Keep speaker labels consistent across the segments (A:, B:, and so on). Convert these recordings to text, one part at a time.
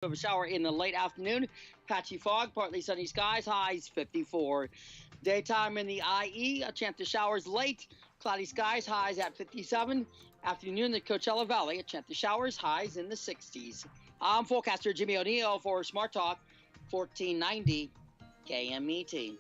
A: Of a shower in the late afternoon. Patchy fog, partly sunny skies, highs 54. Daytime in the IE, a chance of showers late. Cloudy skies, highs at 57. Afternoon in the Coachella Valley, a chance of showers, highs in the 60s. I'm forecaster Jimmy O'Neill for Smart Talk 1490 KMET.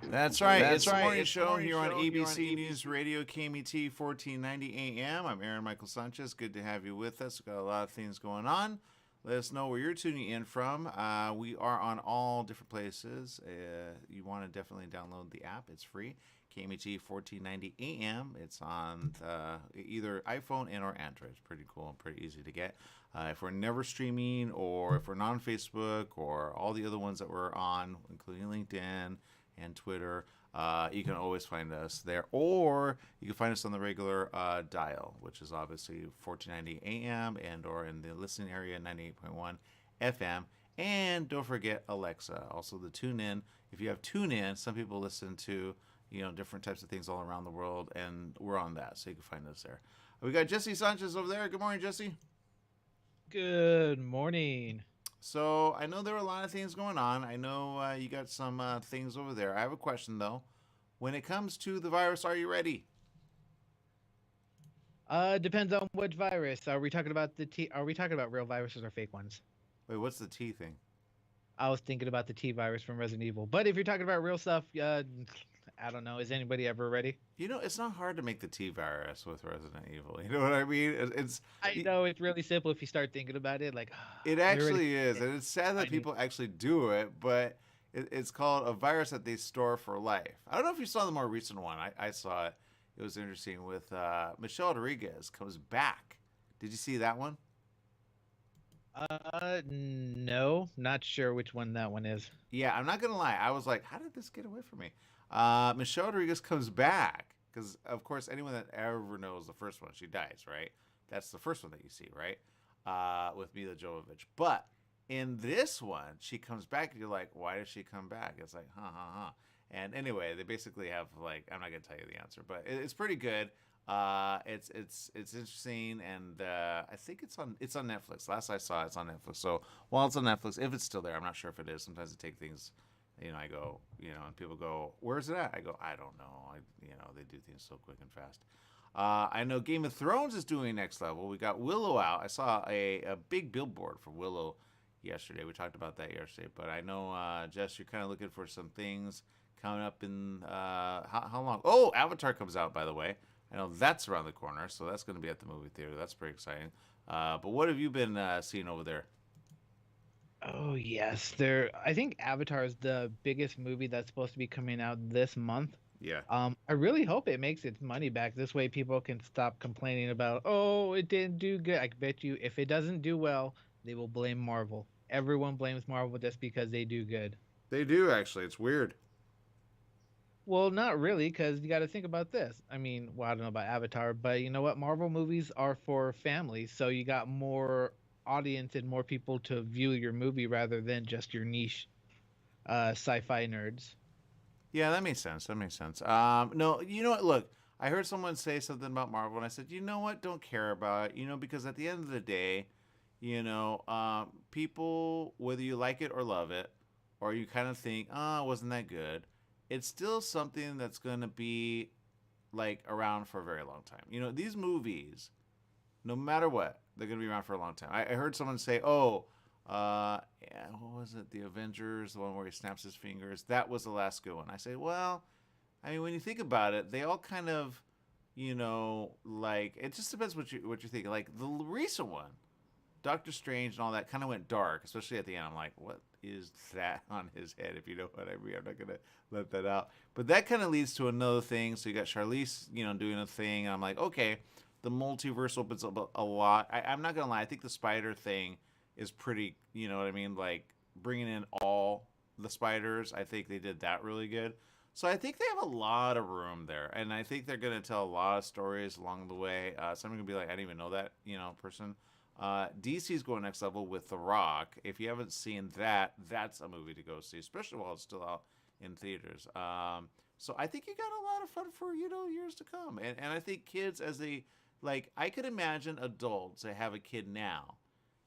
B: That's right. It's the morning show here on ABC News Radio KMET 1490 AM. I'm Aaron Michael Sanchez. Good to have you with us. We've got a lot of things going on. Let us know where you're tuning in from. We are on all different places. You want to definitely download the app. It's free. KMET 1490 AM. It's on either iPhone and or Android. It's pretty cool and pretty easy to get. If we're never streaming or if we're not on Facebook or all the other ones that we're on, including LinkedIn and Twitter, you can always find us there, or you can find us on the regular dial, which is obviously 1490 AM and or in the listening area 98.1 FM. And don't forget Alexa, also the TuneIn. If you have TuneIn, some people listen to different types of things all around the world, and we're on that, so you can find us there. We got Jesse Sanchez over there. Good morning, Jesse.
C: Good morning.
B: So I know there are a lot of things going on. I know you got some things over there. I have a question though. When it comes to the virus, are you ready?
C: Depends on which virus. Are we talking about the T? Are we talking about real viruses or fake ones?
B: Wait, what's the T thing?
C: I was thinking about the T virus from Resident Evil. But if you're talking about real stuff, I don't know. Is anybody ever ready?
B: It's not hard to make the T virus with Resident Evil. You know what I mean?
C: I know it's really simple if you start thinking about it. Like
B: it actually is, and it's sad that people actually do it, but it's called a virus that they store for life. I don't know if you saw the more recent one. I saw it. It was interesting with Michelle Rodriguez comes back. Did you see that one?
C: No, not sure which one that one is.
B: Yeah, I'm not gonna lie. I was like, how did this get away from me? Michelle Rodriguez comes back because, of course, anyone that ever knows the first one, she dies, right? That's the first one that you see, right? With Mila Jovovich. But in this one, she comes back, and you're like, why does she come back? It's like, huh. And anyway, they basically have like, I'm not gonna tell you the answer, but it's pretty good. It's interesting, and I think it's on Netflix. Last I saw, it's on Netflix. So while it's on Netflix, if it's still there, I'm not sure if it is. Sometimes they take things. I go, and people go, where's it at? I go, I don't know. They do things so quick and fast. I know Game of Thrones is doing next level. We got Willow out. I saw a big billboard for Willow yesterday. We talked about that yesterday. But I know, Jess, you're kind of looking for some things coming up in, how long? Oh, Avatar comes out, by the way. I know that's around the corner, so that's going to be at the movie theater. That's pretty exciting. But what have you been seeing over there?
C: Oh yes, I think Avatar is the biggest movie that's supposed to be coming out this month.
B: Yeah.
C: I really hope it makes its money back. This way, people can stop complaining about, oh, it didn't do good. I bet you, if it doesn't do well, they will blame Marvel. Everyone blames Marvel just because they do good.
B: They do, actually. It's weird.
C: Well, not really, because you got to think about this. I mean, well, I don't know about Avatar, but you know what? Marvel movies are for families, so you got more audience and more people to view your movie rather than just your niche sci-fi nerds.
B: Yeah, that makes sense. No, you know what? Look, I heard someone say something about Marvel, and I said, you know what? Don't care about it. Because at the end of the day, people, whether you like it or love it, or you kind of think, oh, wasn't that good, it's still something that's going to be like around for a very long time. These movies, no matter what, they're going to be around for a long time. I heard someone say, oh, yeah, what was it? The Avengers, the one where he snaps his fingers. That was the last good one. I say, well, I mean, when you think about it, they all kind of, like, it just depends what you're thinking. Like the recent one, Doctor Strange and all that kind of went dark, especially at the end. I'm like, what is that on his head? If you know what I mean, I'm not gonna let that out. But that kind of leads to another thing. So you got Charlize, doing a thing. And I'm like, okay, the multiverse opens up a lot. I'm not gonna lie. I think the spider thing is pretty. You know what I mean? Like bringing in all the spiders. I think they did that really good. So I think they have a lot of room there, and I think they're gonna tell a lot of stories along the way. Some are gonna be like, I didn't even know that, person. DC's going next level with The Rock. If you haven't seen that, that's a movie to go see, especially while it's still out in theaters. So I think you got a lot of fun for years to come. And I think kids as they like, I could imagine adults that have a kid now.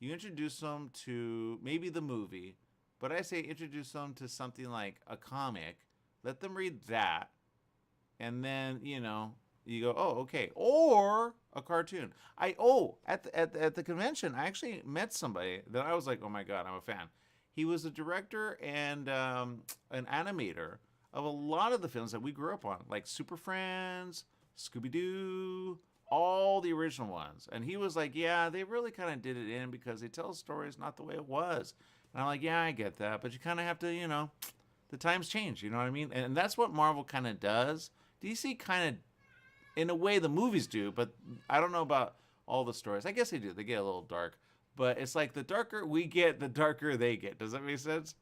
B: You introduce them to maybe the movie, but I say introduce them to something like a comic. Let them read that, and then you go, oh, okay, or a cartoon. At the convention, I actually met somebody that I was like, oh my god, I'm a fan. He was a director and an animator of a lot of the films that we grew up on, like Super Friends, Scooby Doo, all the original ones. And he was like, yeah, they really kind of did it in because they tell stories not the way it was. And I'm like, yeah, I get that, but you kind of have to, the times change. You know what I mean? And that's what Marvel kind of does. DC kind of, in a way, the movies do, but I don't know about all the stories. I guess they do. They get a little dark, but it's like the darker we get, the darker they get. Does that make sense?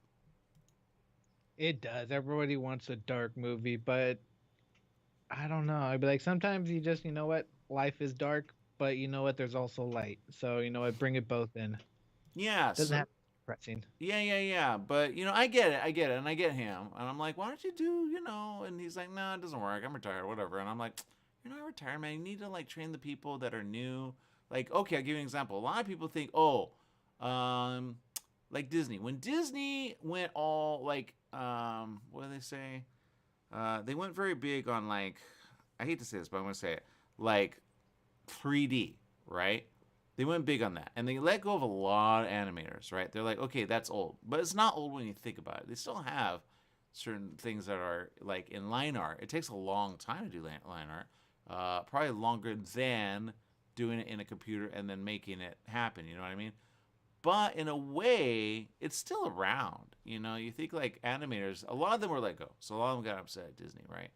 C: It does. Everybody wants a dark movie, but I don't know. I'd be like, sometimes you just, you know what? Life is dark, but you know what? There's also light. So, you know what? Bring it both in.
B: Yeah.
C: Doesn't
B: So
C: have to be depressing.
B: yeah, yeah, yeah. But I get it, and I get him, and I'm like, why don't you do, And he's like, no, it doesn't work. I'm retired, whatever. And I'm like, you're not retired, man. You need to like train the people that are new. Like, okay, I'll give you an example. A lot of people think, oh, um, like Disney. When Disney went all like, what do they say? They went very big on like, I hate to say this, but I'm gonna say it, like 3D, right? They went big on that, and they let go of a lot of animators, right? They're like, okay, that's old, but it's not old when you think about it. They still have certain things that are like in line art. It takes a long time to do line art, probably longer than doing it in a computer and then making it happen. You know what I mean? But in a way, it's still around. You think like animators, a lot of them were let go, so a lot of them got upset at Disney, right?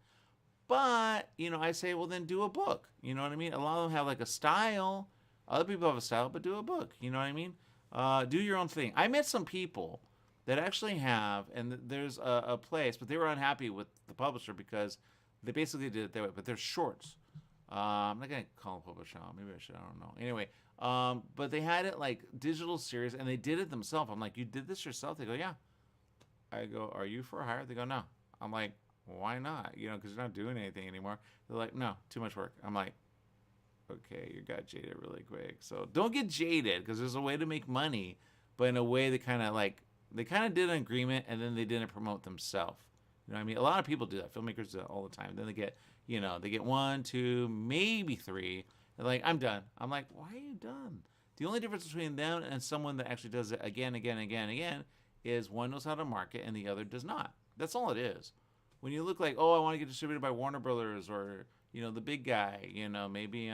B: But I say, well, then do a book. You know what I mean? A lot of them have like a style. Other people have a style, but do a book. You know what I mean? Do your own thing. I met some people that actually have, and there's a place, but they were unhappy with the publisher because they basically did it that way. But they're shorts. I'm not gonna call them publisher. Maybe I should. I don't know. Anyway, but they had it like digital series, and they did it themselves. I'm like, you did this yourself? They go, yeah. I go, are you for hire? They go, no. I'm like, why not? Because you're not doing anything anymore. They're like, no, too much work. I'm like, okay, you got jaded really quick. So don't get jaded because there's a way to make money, but in a way they kind of did an agreement and then they didn't promote themselves. You know what I mean? A lot of people do that. Filmmakers do that all the time. Then they get, they get one, two, maybe three. They're like, I'm done. I'm like, why are you done? The only difference between them and someone that actually does it again, again, again, again is one knows how to market and the other does not. That's all it is. When you look like, oh, I want to get distributed by Warner Brothers or the big guy, maybe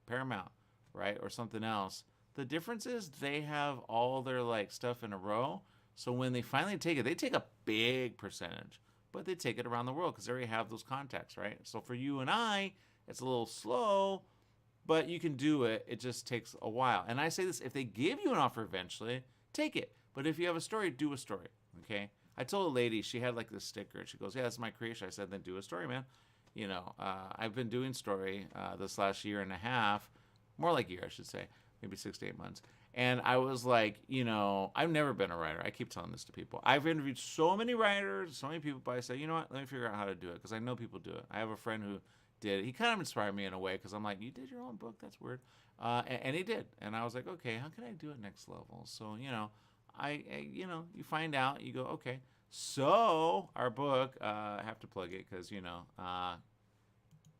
B: Paramount, right, or something else. The difference is they have all their like stuff in a row. So when they finally take it, they take a big percentage, but they take it around the world because they already have those contacts, right? So for you and I, it's a little slow, but you can do it. It just takes a while. And I say this: if they give you an offer eventually, take it. But if you have a story, do a story. Okay. I told a lady, she had like this sticker. She goes, yeah, that's my creation. I said, then do a story, man. I've been doing story this last year and a half, more like a year, I should say, maybe 6 to 8 months. And I was like, I've never been a writer. I keep telling this to people. I've interviewed so many writers, so many people, but I say, you know what? Let me figure out how to do it because I know people do it. I have a friend who did it. He kind of inspired me in a way because I'm like, you did your own book? That's weird. And he did. And I was like, okay, how can I do it next level? So, you find out, you go, okay. So our book, I have to plug it because,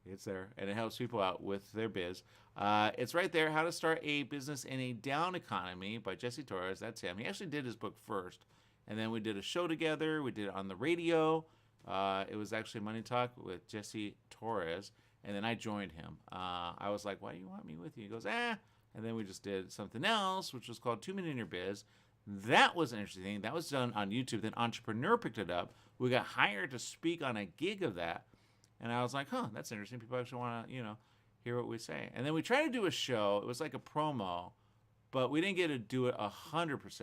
B: it's there and it helps people out with their biz. It's right there, How to Start a Business in a Down Economy by Jesse Torres. That's him. He actually did his book first. And then we did a show together. We did it on the radio. It was actually Money Talk with Jesse Torres. And then I joined him. I was like, why do you want me with you? He goes, eh. And then we just did something else, which was called 2 Minute in Your Biz. That was an interesting thing. That was done on YouTube. Then Entrepreneur picked it up. We got hired to speak on a gig of that. And I was like, huh, that's interesting. People actually want to, hear what we say. And then we tried to do a show. It was like a promo, but we didn't get to do it 100%.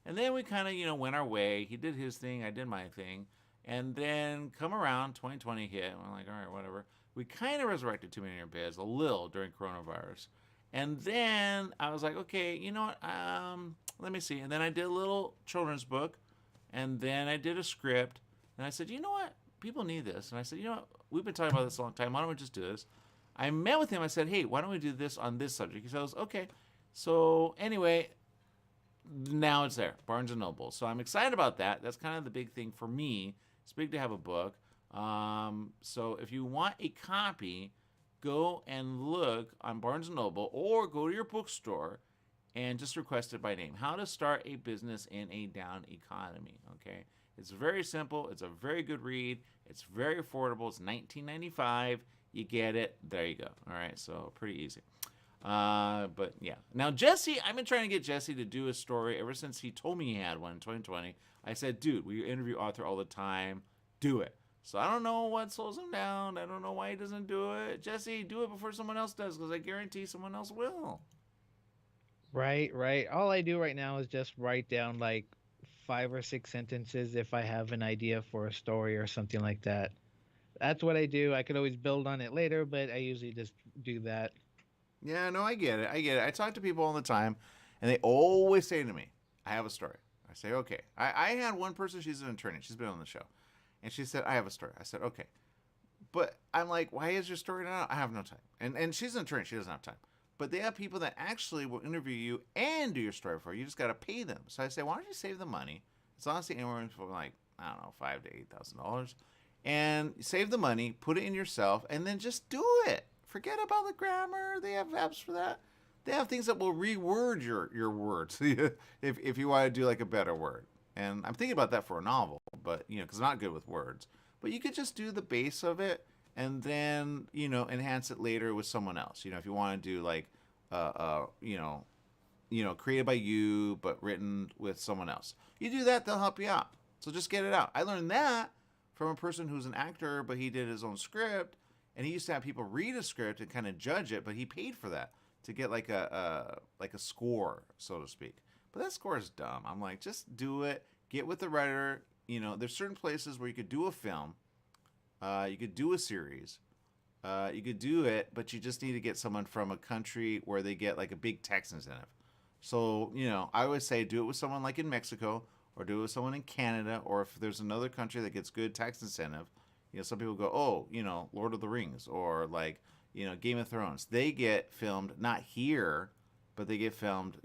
B: And then we kind of, went our way. He did his thing. I did my thing. And then come around, 2020 hit. And we're like, all right, whatever. We kind of resurrected 2 Minute in Your Biz a little during coronavirus. And then I was like, okay, you know what? Let me see. And then I did a little children's book. And then I did a script. And I said, you know what? people need this. And I said, you know what? We've been talking about this a long time. Why don't we just do this? I met with him. I said, hey, why don't we do this on this subject? He says, okay. So anyway, now it's there, Barnes and Noble. So I'm excited about that. That's kind of the big thing for me. It's big to have a book. So if you want a copy, go and look on Barnes and Noble or go to your bookstore and just request it by name. How to Start a Business in a Down Economy. Okay, it's very simple. It's a very good read. It's very affordable. It's $19.95. You get it. There you go. All right, so pretty easy. But yeah. Now Jesse, I've been trying to get Jesse to do a story ever since he told me he had one in 2020. I said, dude, we interview author all the time. Do it. So I don't know what slows him down. I don't know why he doesn't do it. Jesse, do it before someone else does, because I guarantee someone else will.
C: Right, right. All I do right now is just write down like 5 or 6 sentences if I have an idea for a story or something like that. That's what I do. I could always build on it later, but I usually just do that.
B: Yeah, no, I get it. I get it. I talk to people all the time, and they always say to me, I have a story. I say, okay. I had one person, she's an attorney. She's been on the show. And she said, I have a story. I said, okay. But I'm like, why is your story not out? I have no time. And she's an attorney. She doesn't have time. But they have people that actually will interview you and do your story for you. You just got to pay them. So I say, why don't you save the money? It's honestly anywhere from like, I don't know, $5,000 to $8,000. And save the money, put it in yourself, and then just do it. Forget about the grammar. They have apps for that. They have things that will reword your words if you want to do like a better word. And I'm thinking about that for a novel, but because I'm not good with words. But you could just do the base of it and then enhance it later with someone else. If you want to do like created by you but written with someone else, you do that. They'll help you out. So just get it out. I learned that from a person who's an actor, but he did his own script, and he used to have people read a script and kind of judge it, but he paid for that to get like a score, so to speak. But that score is dumb. I'm like, just do it. Get with the writer. There's certain places where you could do a film, you could do a series, you could do it, but you just need to get someone from a country where they get like a big tax incentive. So, I always say do it with someone like in Mexico, or do it with someone in Canada, or if there's another country that gets good tax incentive. Some people go, oh, Lord of the Rings, or like, Game of Thrones. They get filmed not here, but they get filmed,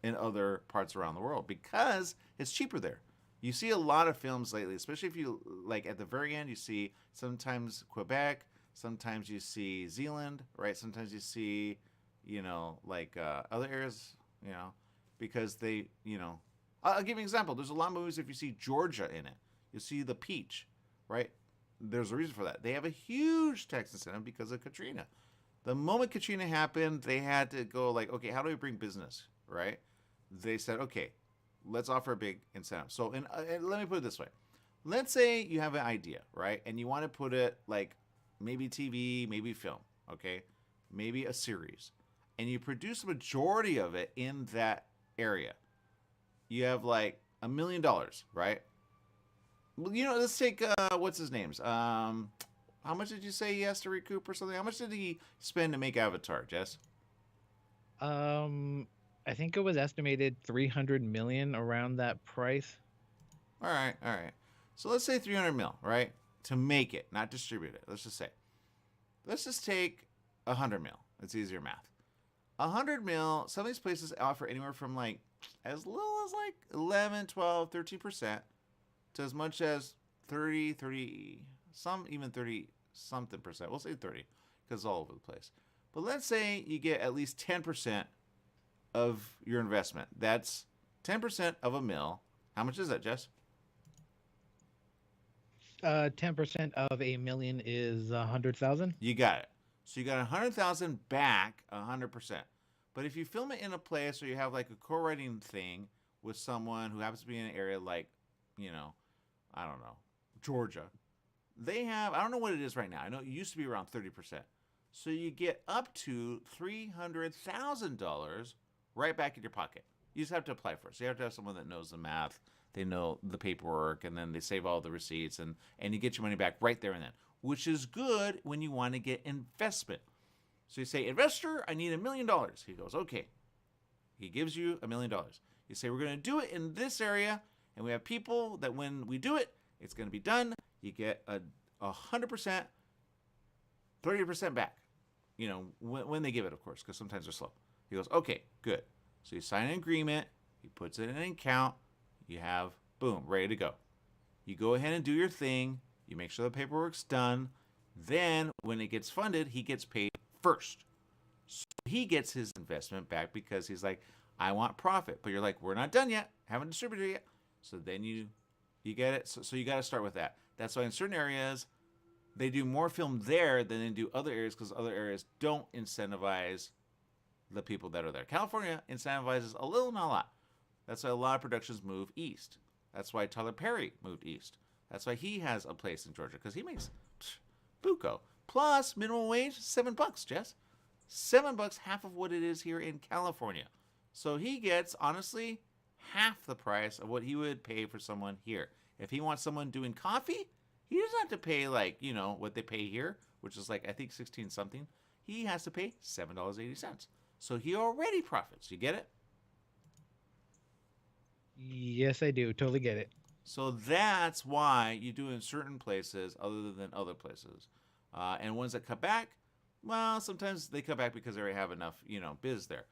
B: in other parts around the world because it's cheaper there. You see a lot of films lately, especially if you like at the very end, you see sometimes Quebec, sometimes you see Zealand, right? Sometimes you see, other areas, because they, I'll give you an example. There's a lot of movies, if you see Georgia in it, you'll see the peach, right? There's a reason for that. They have a huge tax incentive because of Katrina. The moment Katrina happened, they had to go like, okay, how do we bring business, right? They said, okay, let's offer a big incentive. So, and let me put it this way. Let's say you have an idea, right? And you want to put it like maybe TV, maybe film, okay? Maybe a series. And you produce a majority of it in that area. You have like $1 million, right? Well, let's take, what's his name's? How much did you say he has to recoup or something? How much did he spend to make Avatar, Jess?
C: I think it was estimated 300 million around that price.
B: All right. So let's say 300 mil, right? To make it, not distribute it. Let's just say. Let's just take 100 mil. It's easier math. 100 mil, some of these places offer anywhere from like as little as like 11, 12, 13% to as much as 30, some even 30 something percent. We'll say 30 because it's all over the place. But let's say you get at least 10% of your investment. That's 10% of a mil. How much is that, Jess?
C: 10% of a million is 100,000.
B: You got it. So you got 100,000 back, 100%. But if you film it in a place where you have like a co-writing thing with someone who happens to be in an area like, I don't know, Georgia, they have, I don't know what it is right now. I know it used to be around 30%. So you get up to $300,000 right back in your pocket. You just have to apply for it. So you have to have someone that knows the math, they know the paperwork, and then they save all the receipts, and you get your money back right there and then, which is good when you want to get investment. So you say, investor, I need $1 million. He goes, okay. He gives you $1 million. You say, we're going to do it in this area, and we have people that when we do it, it's going to be done. you get a 100%, 30% back. When they give it, of course, because sometimes they're slow. He goes, okay, good. So you sign an agreement, he puts it in an account, you have, boom, ready to go. You go ahead and do your thing, you make sure the paperwork's done. Then, when it gets funded, he gets paid first. So he gets his investment back because he's like, I want profit. But you're like, we're not done yet, haven't distributed yet. So then you get it. So you got to start with that. That's why in certain areas, they do more film there than they do other areas because other areas don't incentivize the people that are there. California incentivizes a little, not a lot. That's why a lot of productions move east. That's why Tyler Perry moved east. That's why he has a place in Georgia because he makes buco. Plus minimum wage, $7, Jess. $7, half of what it is here in California. So he gets, honestly, half the price of what he would pay for someone here. If he wants someone doing coffee, he doesn't have to pay what they pay here, which is I think 16 something. He has to pay $7.80. So he already profits. You get it?
C: Yes, I do. Totally get it.
B: So that's why you do in certain places other than other places. And ones that cut back, well, sometimes they cut back because they already have enough, biz there.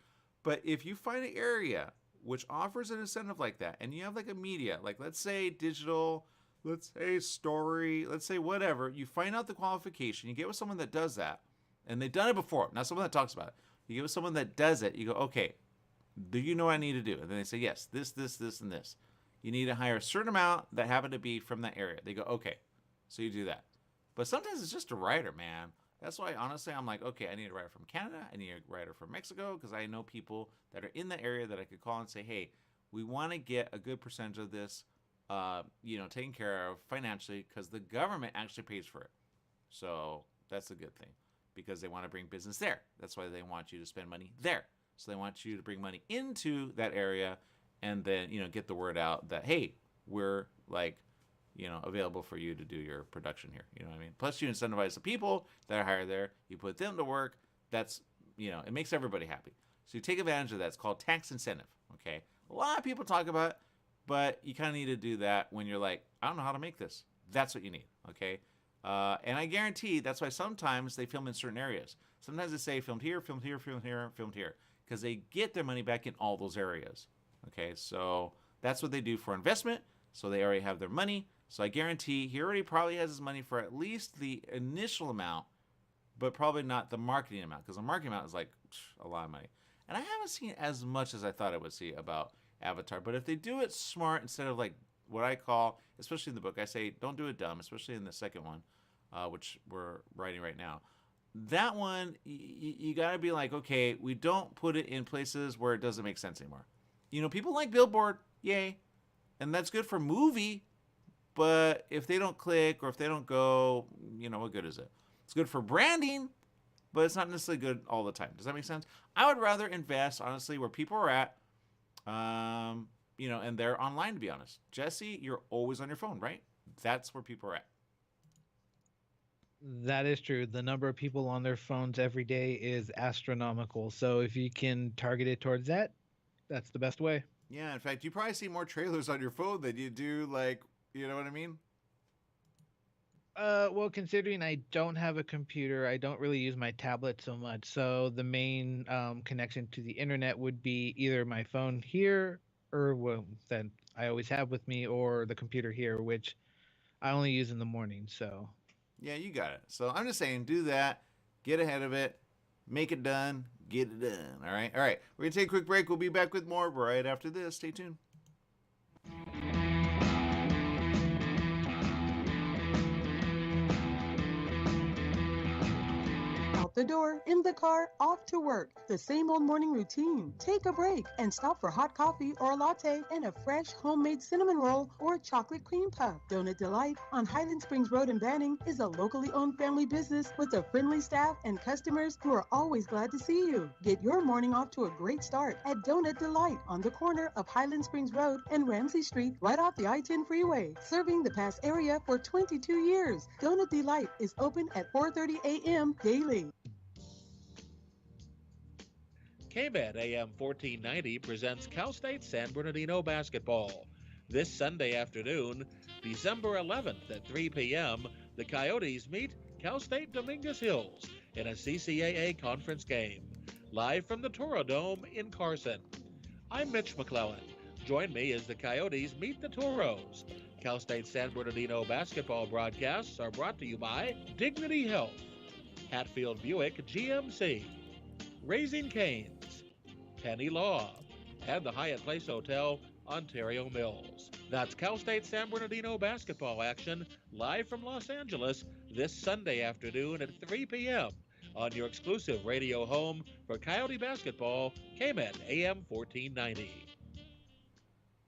B: But if you find an area which offers an incentive like that, and you have a media, let's say digital, let's say story, let's say whatever, you find out the qualification, you get with someone that does that, and they've done it before, not someone that talks about it. You get with someone that does it, you go, okay, do you know what I need to do? And then they say, yes, this, and this. You need to hire a certain amount that happen to be from that area. They go, okay, so you do that. But sometimes it's just a writer, man. That's why, honestly, I'm like, okay, I need a writer from Canada. I need a writer from Mexico because I know people that are in the area that I could call and say, hey, we want to get a good percentage of this, taken care of financially because the government actually pays for it. So that's a good thing because they want to bring business there. That's why they want you to spend money there. So they want you to bring money into that area and then, get the word out that, hey, we're available for you to do your production here. You know what I mean? Plus you incentivize the people that are hired there. You put them to work. That's, it makes everybody happy. So you take advantage of that. It's called tax incentive. Okay. A lot of people talk about it, but you kind of need to do that when you're like, I don't know how to make this. That's what you need. Okay. And I guarantee that's why sometimes they film in certain areas. Sometimes they say filmed here, filmed here, filmed here, filmed here, because they get their money back in all those areas. Okay. So that's what they do for investment. So they already have their money. So I guarantee he already probably has his money for at least the initial amount, but probably not the marketing amount because the marketing amount is a lot of money. And I haven't seen as much as I thought I would see about Avatar. But if they do it smart instead of what I call, especially in the book, I say don't do it dumb, especially in the second one, which we're writing right now. That one, you got to be okay, we don't put it in places where it doesn't make sense anymore. People like Billboard, yay. And that's good for movie. But if they don't click or if they don't go, what good is it? It's good for branding, but it's not necessarily good all the time. Does that make sense? I would rather invest, honestly, where people are at, and they're online, to be honest. Jesse, you're always on your phone, right? That's where people are at.
C: That is true. The number of people on their phones every day is astronomical. So if you can target it towards that, that's the best way.
B: Yeah, in fact, you probably see more trailers on your phone than you do, you know what I mean?
C: Well, considering I don't have a computer, I don't really use my tablet so much. So the main connection to the internet would be either my phone here, or that I always have with me, or the computer here, which I only use in the morning. So
B: Yeah, you got it. So I'm just saying, do that, get ahead of it, make it done, get it done. All right. We're gonna take a quick break. We'll be back with more right after this. Stay tuned.
D: Out the door, in the car, off to work. The same old morning routine. Take a break and stop for hot coffee or a latte and a fresh homemade cinnamon roll or chocolate cream puff. Donut Delight on Highland Springs Road in Banning is a locally owned family business with a friendly staff and customers who are always glad to see you. Get your morning off to a great start at Donut Delight on the corner of Highland Springs Road and Ramsey Street right off the I-10 freeway. Serving the Pass area for 22 years. Donut Delight is open at 4:30 a.m. daily.
E: KBET AM 1490 presents Cal State San Bernardino basketball. This Sunday afternoon, December 11th at 3 p.m., the Coyotes meet Cal State Dominguez Hills in a CCAA conference game. Live from the Toro Dome in Carson. I'm Mitch McClellan. Join me as the Coyotes meet the Toros. Cal State San Bernardino basketball broadcasts are brought to you by Dignity Health, Hatfield Buick GMC, Raising Cane's, Penny Law, and the Hyatt Place Hotel, Ontario Mills. That's Cal State San Bernardino basketball action live from Los Angeles this Sunday afternoon at 3 p.m. on your exclusive radio home for Coyote basketball, KMET AM 1490.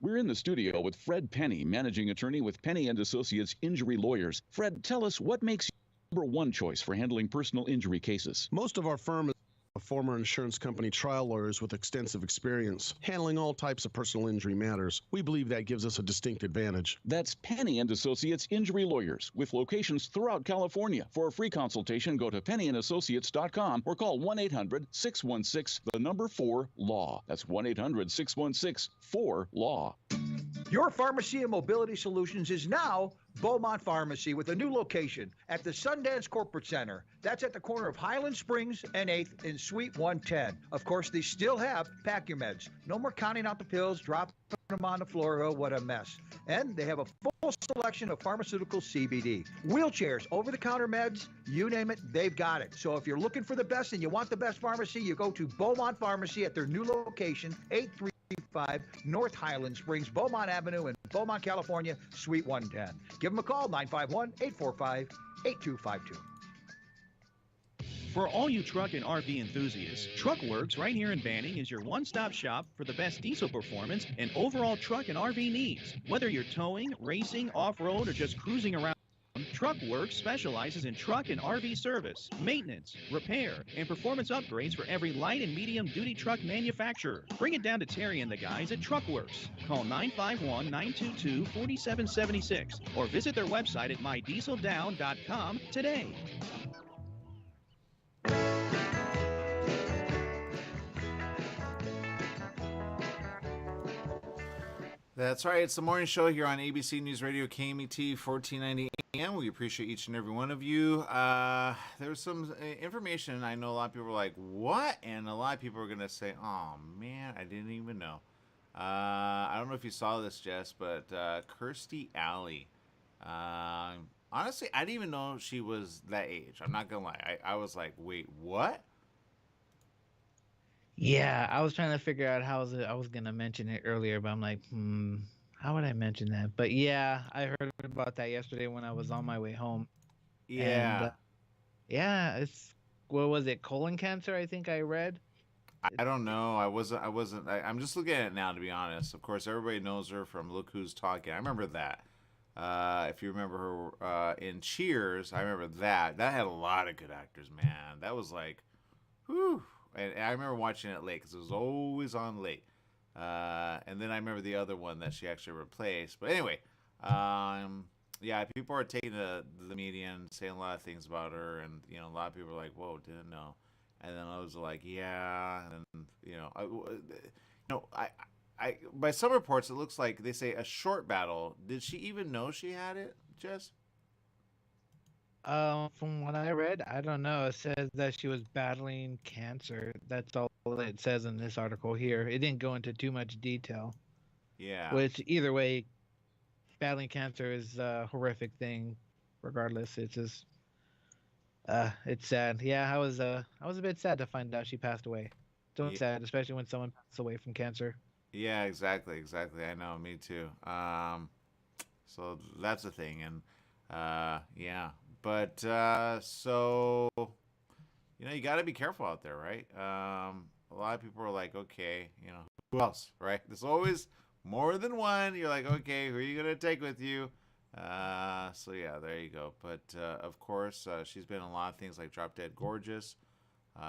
F: We're in the studio with Fred Penny, managing attorney with Penny and Associates Injury Lawyers. Fred, tell us what makes you number one choice for handling personal injury cases.
G: Most of our firm is former insurance company trial lawyers with extensive experience handling all types of personal injury matters. We believe that gives us a distinct advantage.
F: That's Penny and Associates Injury Lawyers with locations throughout California. For a free consultation, go to pennyandassociates.com or call 1-800-616-4-LAW. That's 1-800-616-4-LAW.
H: Your pharmacy and mobility solutions is now Beaumont Pharmacy with a new location at the Sundance Corporate Center. That's at the corner of Highland Springs and 8th in Suite 110. Of course, they still have Pack Your Meds. No more counting out the pills, dropping them on the floor. Oh, what a mess. And they have a full selection of pharmaceutical CBD. Wheelchairs, over-the-counter meds, you name it, they've got it. So if you're looking for the best and you want the best pharmacy, you go to Beaumont Pharmacy at their new location, 835 North Highland Springs, Beaumont Avenue in Beaumont, California, Suite 110. Give them a call, 951-845-8252.
I: For all you truck and RV enthusiasts, Truckworks right here in Banning is your one-stop shop for the best diesel performance and overall truck and RV needs. Whether you're towing, racing, off-road, or just cruising around, Truckworks specializes in truck and RV service, maintenance, repair, and performance upgrades for every light and medium-duty truck manufacturer. Bring it down to Terry and the guys at Truckworks. Call 951-922-4776 or visit their website at mydieseldown.com today.
B: That's right. It's the morning show here on ABC News Radio KMET 1490 AM. We appreciate each and every one of you. There's some information. I know a lot of people are like, what? And a lot of people are going to say, oh, man, I didn't even know. I don't know if you saw this, Jess, but Kirstie Alley. Honestly, I didn't even know she was that age. I'm not going to lie. I was like, wait, what?
C: Yeah, I was trying to figure out how I was gonna mention it earlier, but I'm like, how would I mention that? But yeah, I heard about that yesterday when I was on my way home.
B: Yeah.
C: And, it's, what was it, colon cancer, I think I read?
B: I don't know. I'm just looking at it now, to be honest. Of course, everybody knows her from Look Who's Talking. I remember that. If you remember her in Cheers, I remember that. That had a lot of good actors, man. That was like, whew. And I remember watching it late because it was always on late. And then I remember the other one that she actually replaced. But anyway, yeah, people are taking the media and saying a lot of things about her. And, a lot of people are like, whoa, didn't know. And then others are like, yeah. And, I by some reports, it looks like they say a short battle. Did she even know she had it, Jess?
C: From what I read, I don't know. It says that she was battling cancer. That's all it says in this article here. It didn't go into too much detail.
B: Yeah.
C: Which, either way, battling cancer is a horrific thing. Regardless, it's just, it's sad. Yeah, I was a bit sad to find out she passed away. So sad, especially when someone passes away from cancer.
B: Yeah, exactly. I know, me too. So that's the thing, and yeah. But so you got to be careful out there, right? A lot of people are like, okay, who else, right? There's always more than one. You're like, okay, who are you gonna take with you? So yeah, there you go. But of course, she's been in a lot of things like Drop Dead Gorgeous.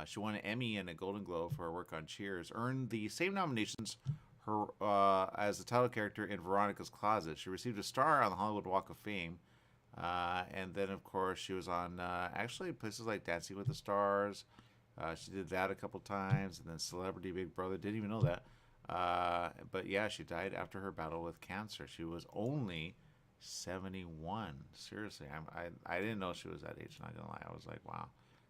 B: She won an Emmy and a Golden Globe for her work on Cheers. Earned the same nominations as the title character in Veronica's Closet. She received a star on the Hollywood Walk of Fame. And then, of course, she was on actually places like Dancing with the Stars. She did that a couple times. And then Celebrity Big Brother. Didn't even know that. But yeah, she died after her battle with cancer. She was only 71. Seriously, I didn't know she was that age. Not gonna lie, I was like, wow.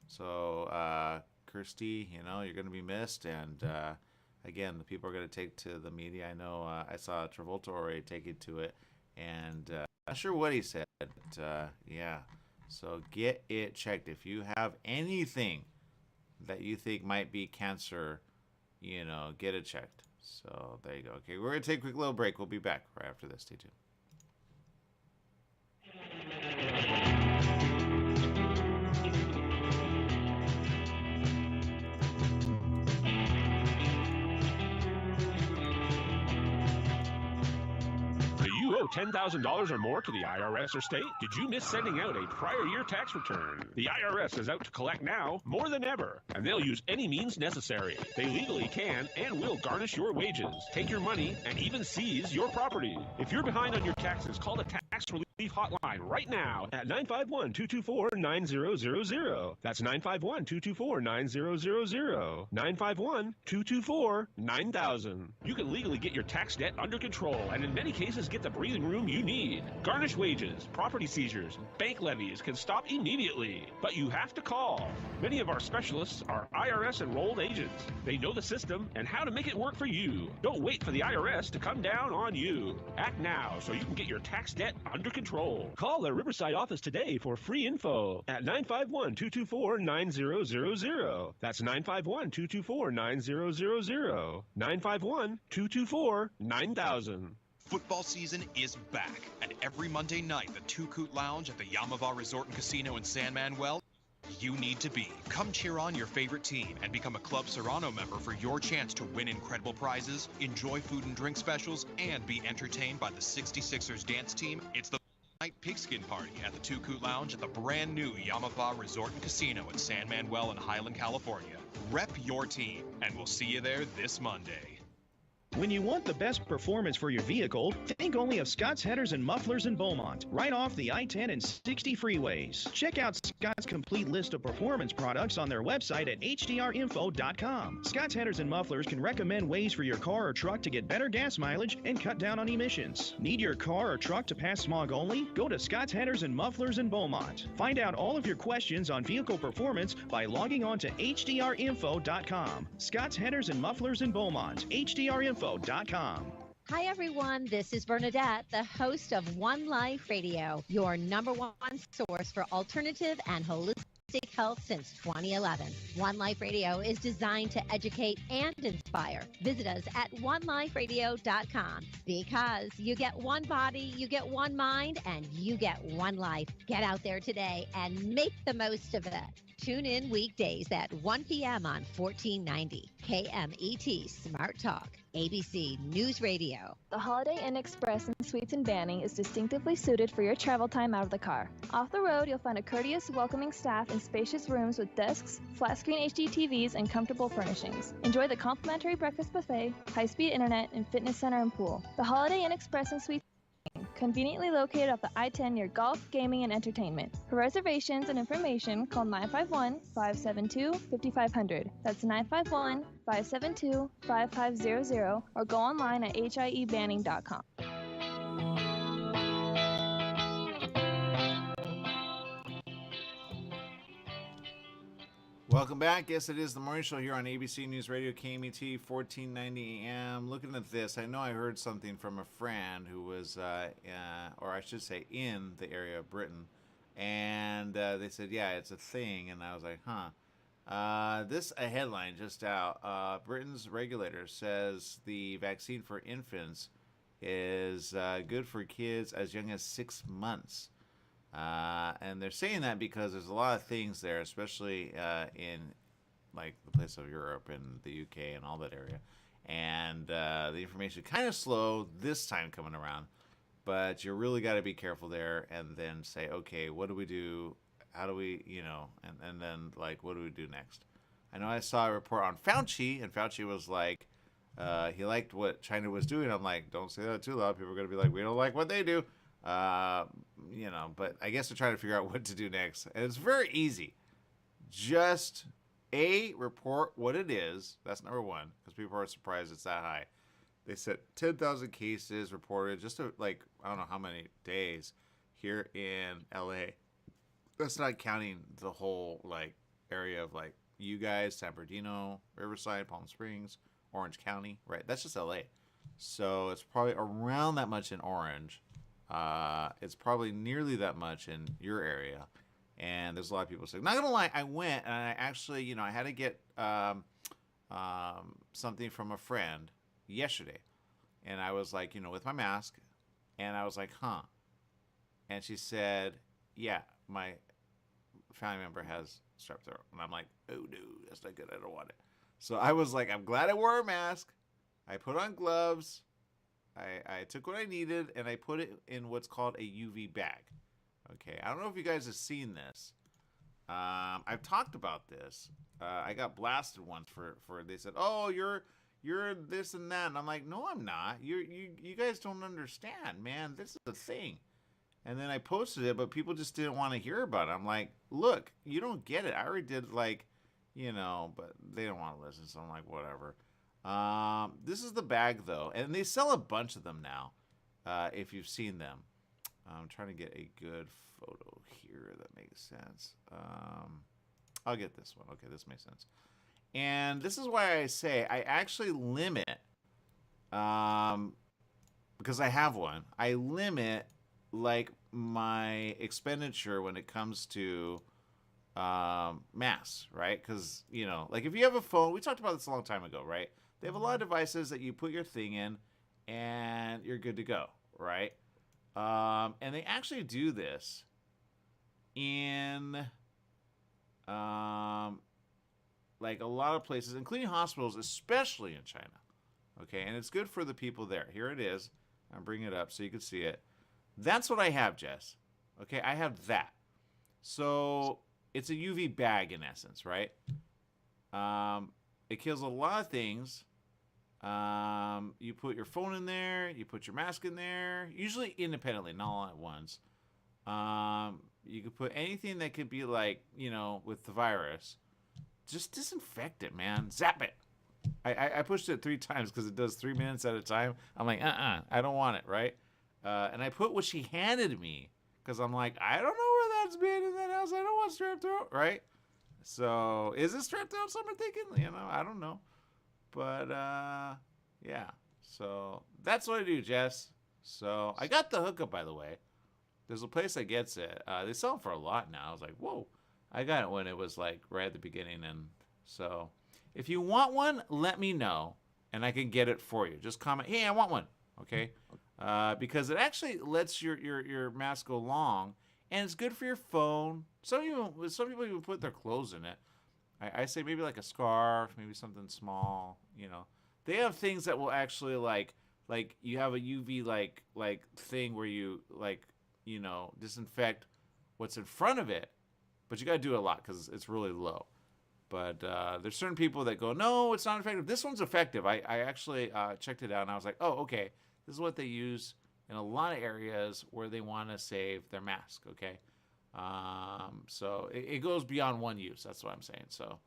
B: So, Kirsty, you're gonna be missed, and again, the people are gonna take to the media. I know I saw Travolta already taking to it, and not sure what he said, but yeah. So get it checked if you have anything that you think might be cancer. Get it checked. So there you go. Okay, we're gonna take a quick little break. We'll be back right after this. Stay tuned.
J: You owe $10,000 or more to the IRS or state? Did you miss sending out a prior year tax return? The IRS is out to collect now more than ever, and they'll use any means necessary. They legally can and will garnish your wages, take your money, and even seize your property. If you're behind on your taxes, call the tax relief hotline right now at 951-224-9000. That's 951-224-9000. 951-224-9000. You can legally get your tax debt under control and in many cases get the breathing room you need. Garnished wages, property seizures, bank levies can stop immediately, but you have to call. Many of our specialists are IRS enrolled agents. They know the system and how to make it work for you. Don't wait for the IRS to come down on you. Act now so you can get your tax debt under control. Call the Riverside office today for free info at 951-224-9000. That's 951-224-9000. 951-224-9000.
K: Football season is back, and every Monday night, the Two Coot Lounge at the Yamava Resort and Casino in San Manuel, you need to be. Come cheer on your favorite team and become a Club Serrano member for your chance to win incredible prizes, enjoy food and drink specials, and be entertained by the 66ers dance team. It's the night pigskin party at the Two Coot Lounge at the brand new Yamava Resort and Casino in San Manuel in Highland, California. Rep your team, and we'll see you there this Monday.
I: When you want the best performance for your vehicle, think only of Scott's Headers and Mufflers in Beaumont, right off the I-10 and 60 freeways. Check out Scott's complete list of performance products on their website at hdrinfo.com. Scott's Headers and Mufflers can recommend ways for your car or truck to get better gas mileage and cut down on emissions. Need your car or truck to pass smog only? Go to Scott's Headers and Mufflers in Beaumont. Find out all of your questions on vehicle performance by logging on to hdrinfo.com. Scott's Headers and Mufflers in Beaumont. hdrinfo.com.
L: Hi, everyone. This is Bernadette, the host of One Life Radio, your number one source for alternative and holistic health since 2011. One Life Radio is designed to educate and inspire. Visit us at oneliferadio.com because you get one body, you get one mind, and you get one life. Get out there today and make the most of it. Tune in weekdays at 1 p.m. on 1490 KMET Smart Talk, ABC News Radio.
M: The Holiday Inn Express and Suites in Banning is distinctively suited for your travel time out of the car. Off the road, you'll find a courteous, welcoming staff and spacious rooms with desks, flat-screen HD TVs, and comfortable furnishings. Enjoy the complimentary breakfast buffet, high-speed internet, and fitness center and pool. The Holiday Inn Express and Suites conveniently located off the I-10 near golf, gaming, and entertainment. For reservations and information, call 951-572-5500. That's 951-572-5500 or go online at hiebanning.com.
B: Welcome back. Yes, it is the morning show here on ABC News Radio, KMET, 1490 AM. Looking at this, I know I heard something from a friend who was, or I should say, in the area of Britain, and they said, yeah, it's a thing, and I was like, huh. This a headline just out. Britain's regulator says the vaccine for infants is good for kids as young as 6 months. And they're saying that because there's a lot of things there, especially in like the place of Europe and the UK and all that area. And the information kind of slow this time coming around, but you really got to be careful there and then say, okay, what do we do? How do we, and then like, what do we do next? I know I saw a report on Fauci, and Fauci was like, he liked what China was doing. I'm like, don't say that too loud. People are going to be like, we don't like what they do. But I guess they're trying to figure out what to do next. And it's very easy. Just report what it is. That's number one, because people are surprised it's that high. They said 10,000 cases reported just like I don't know how many days here in LA. That's not counting the whole like area of like you guys, San Bernardino, Riverside, Palm Springs, Orange County, right? That's just LA. So it's probably around that much in Orange. It's probably nearly that much in your area. And there's a lot of people saying, not gonna lie, I went and I actually, you know, I had to get something from a friend yesterday. And I was like, you know, with my mask. And I was like, huh. And she said, yeah, my family member has strep throat. And I'm like, oh, no, that's not good. I don't want it. So I was like, I'm glad I wore a mask. I put on gloves. I took what I needed, and I put it in what's called a UV bag. Okay, I don't know if you guys have seen this. I've talked about this. I got blasted once for they said, oh, you're this and that. And I'm like, no, I'm not. You guys don't understand, man. This is the thing. And then I posted it, but people just didn't want to hear about it. I'm like, look, you don't get it. I already did, like, you know, but they don't want to listen. So I'm like, whatever. This is the bag, though. And they sell a bunch of them now, if you've seen them. I'm trying to get a good photo here that makes sense. I'll get this one. Okay, this makes sense. And this is why I say I actually limit, because I have one, I limit like my expenditure when it comes to masks, right? Because, you know, like if you have a phone, we talked about this a long time ago, right? They have a lot of devices that you put your thing in and you're good to go, right? And they actually do this in like a lot of places, including hospitals, especially in China. Okay, and it's good for the people there. Here it is. I'll bring it up so you can see it. That's what I have, Jess. Okay, I have that. So it's a UV bag in essence, right? It kills a lot of things. You put your phone in there, you put your mask in there, usually independently, not all at once. You could put anything that could be like, you know, with the virus. Just disinfect it, man. Zap it. I pushed it 3 times because it does 3 minutes at a time. I'm like, I don't want it, right? And I put what she handed me because I'm like, I don't know where that's been in that house. I don't want strep throat, right? So is it strep throat? Some are thinking, you know, I don't know. But, yeah. So that's what I do, Jess. So I got the hookup, by the way. There's a place that gets it. They sell them for a lot now. I was like, whoa. I got it when it was like right at the beginning. And so if you want one, let me know. And I can get it for you. Just comment, hey, I want one. Okay? Because it actually lets your mask go long. And it's good for your phone. Some people even put their clothes in it. I say maybe like a scarf, maybe something small, you know. They have things that will actually like you have a UV like thing where you like, you know, disinfect what's in front of it, but you got to do it a lot because it's really low. But there's certain people that go, no, it's not effective. This one's effective. I actually checked it out and I was like, oh, okay. This is what they use in a lot of areas where they want to save their mask, okay? So it goes beyond one use. That's what I'm saying. So,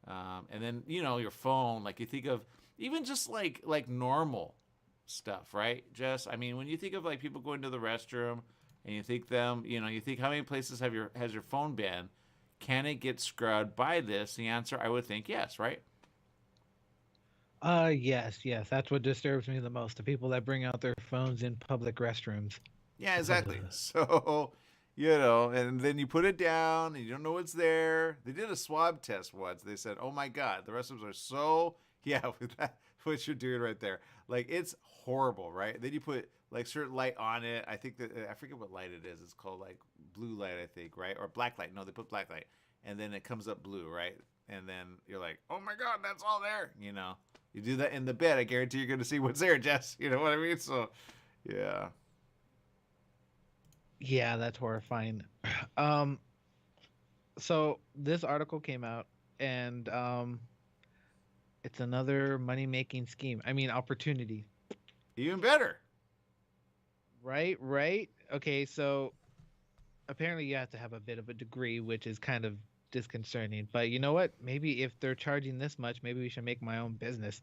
B: and then, you know, your phone, like you think of even just like normal stuff, right? Jess, I mean, when you think of like people going to the restroom and you think them, you know, you think how many places has your phone been? Can it get scrubbed by this? The answer, I would think yes, right?
C: Yes. That's what disturbs me the most. The people that bring out their phones in public restrooms.
B: Yeah, exactly. So, you know, and then you put it down and you don't know what's there. They did a swab test once. They said, oh my God, the restrooms are so, yeah, with that, what you're doing right there. Like, it's horrible, right? Then you put like certain light on it. I think that, I forget what light it is. It's called like blue light, I think, right? Or black light. No, they put black light. And then it comes up blue, right? And then you're like, oh my God, that's all there, you know? You do that in the bed, I guarantee you're going to see what's there, Jess. You know what I mean? So, yeah.
C: Yeah, that's horrifying. So this article came out, and it's another money-making scheme. I mean, opportunity.
B: Even better.
C: Right. Okay, so apparently you have to have a bit of a degree, which is kind of disconcerting. But you know what? Maybe if they're charging this much, maybe we should make my own business.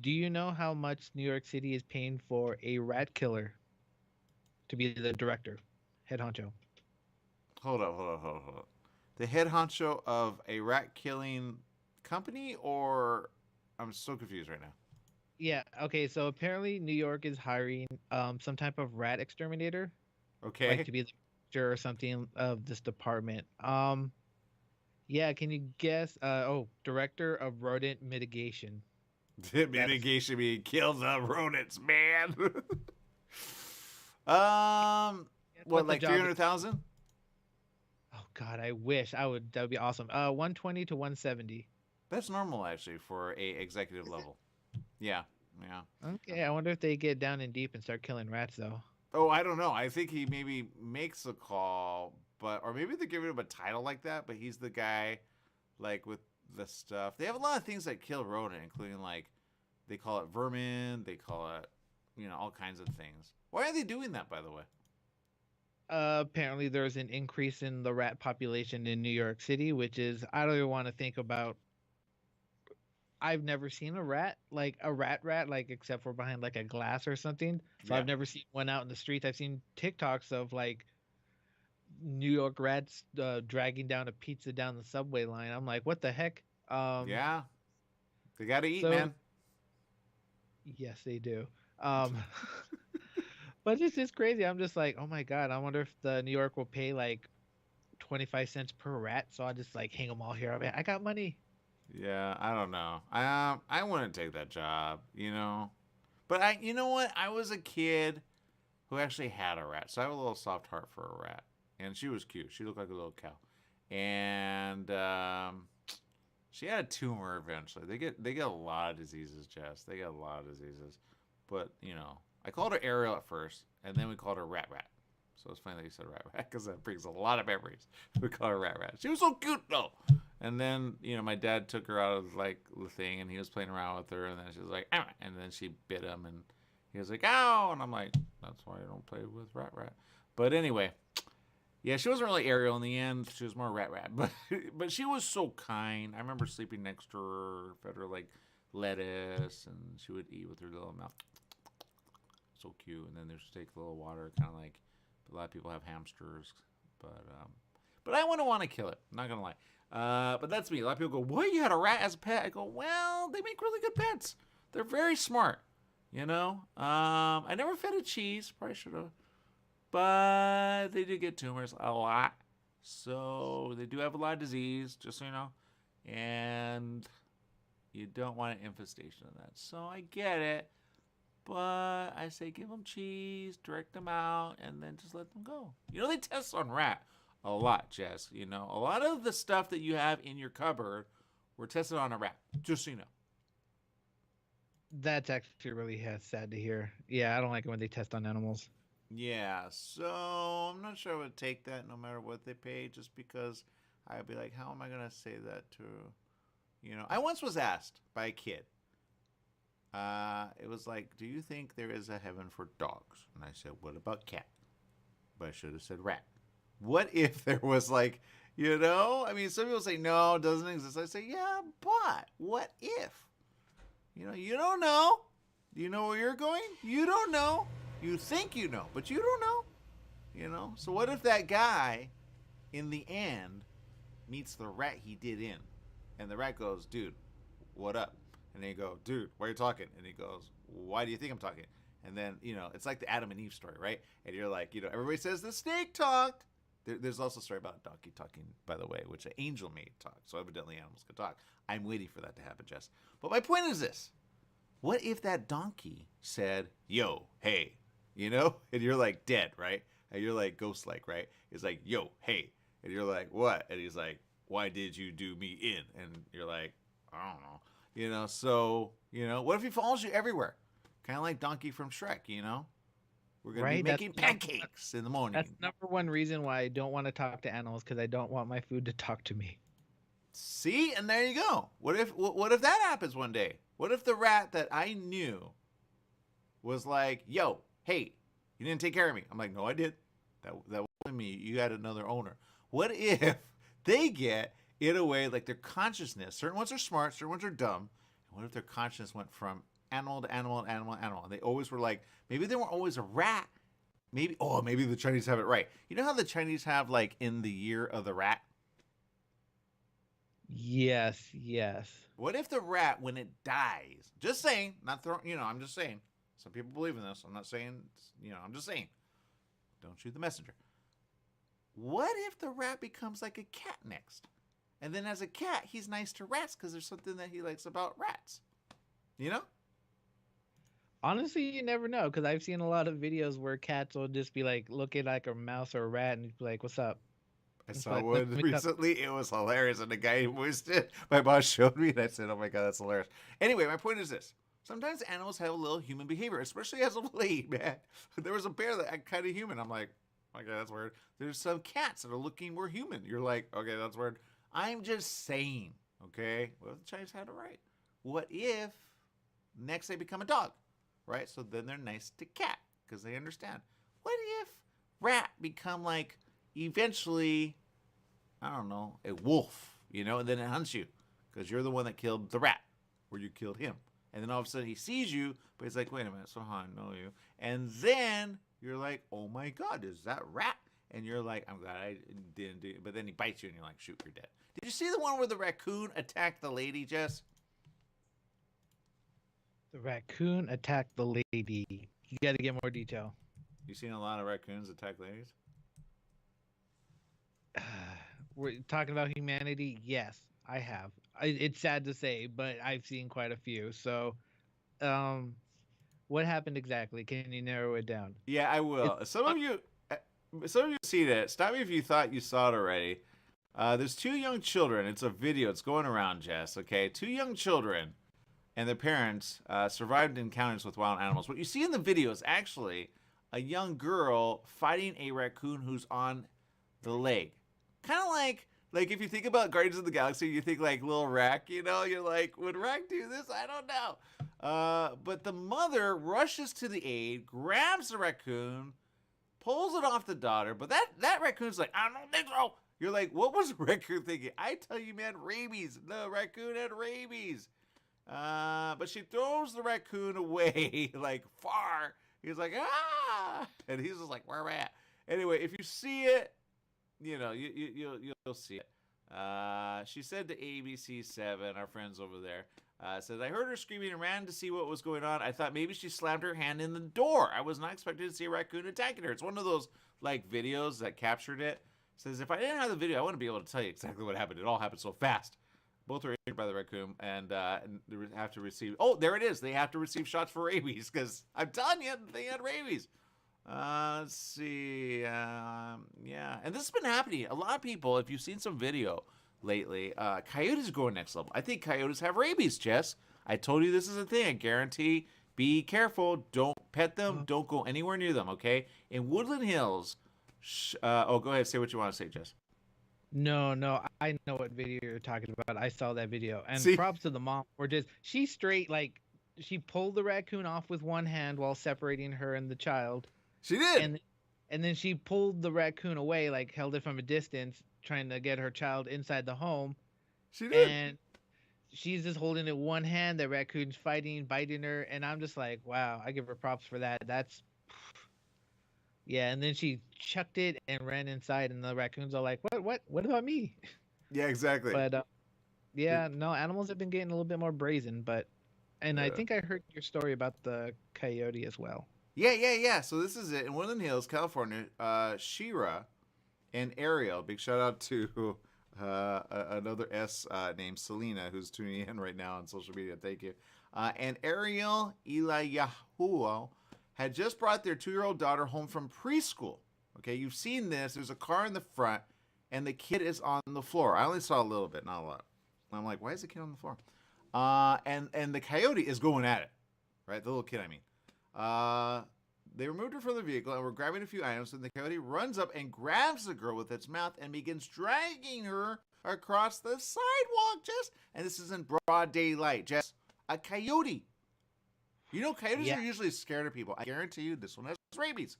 C: Do you know how much New York City is paying for a rat killer to be the director, head honcho?
B: Hold up. The head honcho of a rat killing company, or I'm so confused right now.
C: Yeah. Okay. So apparently, New York is hiring some type of rat exterminator, like
B: Okay.
C: to be the director or something of this department. Yeah. Can you guess? Director of rodent mitigation.
B: Mitigation mean kill the rodents, man.
C: Guess
B: What,
C: the
B: like
C: job is?
B: 300,000?
C: Oh God, I wish I would. That would be awesome. 120 to 170.
B: That's normal actually for a executive level. Yeah, yeah.
C: Okay. I wonder if they get down and deep and start killing rats though.
B: Oh, I don't know. I think he maybe makes a call, but or maybe they're giving him a title like that. But he's the guy, like with the stuff. They have a lot of things that kill rodent, including like they call it vermin. They call it, all kinds of things. Why are they doing that, by the way?
C: Apparently, there's an increase in the rat population in New York City, which is I don't even want to think about. I've never seen a rat, like a rat, like except for behind like a glass or something. So
B: Yeah.
C: I've never seen one out in the streets. I've seen TikToks of like New York rats dragging down a pizza down the subway line. I'm like, what the heck?
B: Yeah, they got to eat,
C: So
B: man.
C: yes, they do. Um, but it's just crazy. I'm just like, oh my God, I wonder if the New York will pay like 25 cents per rat. So I just like hang them all here. I mean, I got money.
B: Yeah, I don't know. I wouldn't take that job, But you know what? I was a kid who actually had a rat, so I have a little soft heart for a rat, and she was cute. She looked like a little cow, and she had a tumor eventually. They get a lot of diseases, Jess. They get a lot of diseases, but I called her Ariel at first, and then we called her Rat Rat. So it's funny that you said Rat Rat because that brings a lot of memories. We call her Rat Rat. She was so cute though. And then my dad took her out of like the thing, and he was playing around with her, and then she was like, "Ow," and then she bit him, and he was like, "Ow," and I'm like, "That's why I don't play with Rat Rat." But anyway, yeah, she wasn't really Ariel in the end. She was more Rat Rat, but she was so kind. I remember sleeping next to her, fed her like lettuce, and she would eat with her little mouth. So cute. And then there's take a little water, kind of like a lot of people have hamsters, but I wouldn't want to kill it. I'm not gonna lie. But that's me. A lot of people go, "What? You had a rat as a pet?" I go, "Well, they make really good pets. They're very smart. I never fed it cheese. Probably should have, but they do get tumors a lot. So they do have a lot of disease, just so you know, and you don't want an infestation of that. So I get it, but I say give them cheese, direct them out, and then just let them go. They test on rat a lot, Jess. A lot of the stuff that you have in your cupboard were tested on a rat, just so you know.
C: That's actually really sad to hear. Yeah, I don't like it when they test on animals.
B: Yeah, so I'm not sure I would take that no matter what they pay, just because I'd be like, how am I going to say that to, I once was asked by a kid. It was like, do you think there is a heaven for dogs? And I said, what about cat? But I should have said rat. What if there was like, I mean, some people say, no, it doesn't exist. I say, yeah, but what if? You don't know. Do you know where you're going? You don't know. You think you know, but you don't know. So what if that guy, in the end, meets the rat he did in? And the rat goes, dude, what up? And they go, dude, why are you talking? And he goes, why do you think I'm talking? And then, it's like the Adam and Eve story, right? And you're like, everybody says the snake talked. There's also a story about a donkey talking, by the way, which an angel made talk. So evidently animals can talk. I'm waiting for that to happen, Jess. But my point is this. What if that donkey said, yo, hey, and you're like dead, right? And you're like ghost-like, right? It's like, yo, hey. And you're like, what? And he's like, why did you do me in? And you're like, I don't know. So, what if he follows you everywhere? Kind of like Donkey from Shrek, We're going to be making pancakes in the morning.
C: That's number one reason why I don't want to talk to animals, because I don't want my food to talk to me.
B: See? And there you go. What if that happens one day? What if the rat that I knew was like, yo, hey, you didn't take care of me? I'm like, no, I did. That wasn't me. You had another owner. What if they get, in a way, like their consciousness, certain ones are smart, certain ones are dumb, and what if their consciousness went from animal to animal to animal to animal. And they always were like, maybe they weren't always a rat. Maybe the Chinese have it right. You know how the Chinese have like in the year of the rat?
C: Yes, yes.
B: What if the rat, when it dies, just saying, not throwing, I'm just saying, some people believe in this. I'm not saying, I'm just saying, don't shoot the messenger. What if the rat becomes like a cat next? And then as a cat, he's nice to rats because there's something that he likes about rats. You know?
C: Honestly, you never know, because I've seen a lot of videos where cats will just be like looking like a mouse or a rat and be like, "What's up?"
B: I saw one recently. It was hilarious, and the guy voiced it. My boss showed me, and I said, "Oh my god, that's hilarious." Anyway, my point is this: sometimes animals have a little human behavior, especially as of late, man. There was a bear that acted kind of human. I'm like, okay, that's weird. There's some cats that are looking more human. You're like, okay, that's weird. I'm just saying, okay? What if the Chinese had it right? What if next they become a dog, right? So then they're nice to cat because they understand. What if rat become like eventually, I don't know, a wolf, and then it hunts you because you're the one that killed the rat or you killed him. And then all of a sudden he sees you, but he's like, wait a minute, so how I know you? And then you're like, oh my God, is that rat? And you're like, I'm glad I didn't do it. But then he bites you and you're like, shoot, you're dead. Did you see the one where the raccoon attacked the lady, Jess?
C: The raccoon attacked the lady. You got to get more detail.
B: You seen a lot of raccoons attack ladies?
C: We're talking about humanity. Yes, I have. It's sad to say, but I've seen quite a few. So, what happened exactly? Can you narrow it down?
B: Yeah, I will. Some of you seen it. Stop me if you thought you saw it already. There's two young children. It's a video. It's going around, Jess. Okay, two young children and their parents survived encounters with wild animals. What you see in the video is actually a young girl fighting a raccoon who's on the leg. Kind of like if you think about Guardians of the Galaxy, you think like little Rack, you're like, would Rack do this? I don't know. But the mother rushes to the aid, grabs the raccoon, pulls it off the daughter, but that raccoon's like, I don't think so. You're like, what was the raccoon thinking? I tell you, man, rabies. The raccoon had rabies. But she throws the raccoon away, like far. He's like, ah! And he's just like, where am I at? Anyway, if you see it, you'll see it. She said to ABC7, our friends over there, says, I heard her screaming and ran to see what was going on. I thought maybe she slammed her hand in the door. I was not expecting to see a raccoon attacking her. It's one of those like videos that captured it. Says, if I didn't have the video, I wouldn't be able to tell you exactly what happened. It all happened so fast. Both were injured by the raccoon and they have to receive, there it is. They have to receive shots for rabies because I'm telling you, they had rabies. Let's see. Yeah. And this has been happening. A lot of people, if you've seen some video lately, coyotes are going next level. I think coyotes have rabies, Jess. I told you this is a thing. I guarantee. Be careful. Don't pet them. Don't go anywhere near them, okay? In Woodland Hills. Go ahead. Say what you want to say, Jess.
C: No, I know what video you're talking about. I saw that video. And props to the mom. She straight, like, she pulled the raccoon off with one hand while separating her and the child.
B: She did.
C: And then she pulled the raccoon away, like held it from a distance, trying to get her child inside the home.
B: She did.
C: And she's just holding it one hand. The raccoon's fighting, biting her. And I'm just like, wow, I give her props for that. Yeah, and then she chucked it and ran inside, and the raccoons are like, what about me?
B: Yeah, exactly.
C: But, animals have been getting a little bit more brazen, I think I heard your story about the coyote as well.
B: Yeah. So this is it. In Woodland Hills, California, Shira and Ariel, big shout out to another S named Selena, who's tuning in right now on social media. Thank you. And Ariel Eliyahu had just brought their 2-year-old daughter home from preschool. Okay, you've seen this. There's a car in the front, and the kid is on the floor. I only saw a little bit, not a lot. I'm like, why is the kid on the floor? And the coyote is going at it, right? The little kid, I mean. They removed her from the vehicle and were grabbing a few items, and the coyote runs up and grabs the girl with its mouth and begins dragging her across the sidewalk, Jess. And this is in broad daylight, Jess. A coyote. Coyotes are usually scared of people. I guarantee you this one has rabies.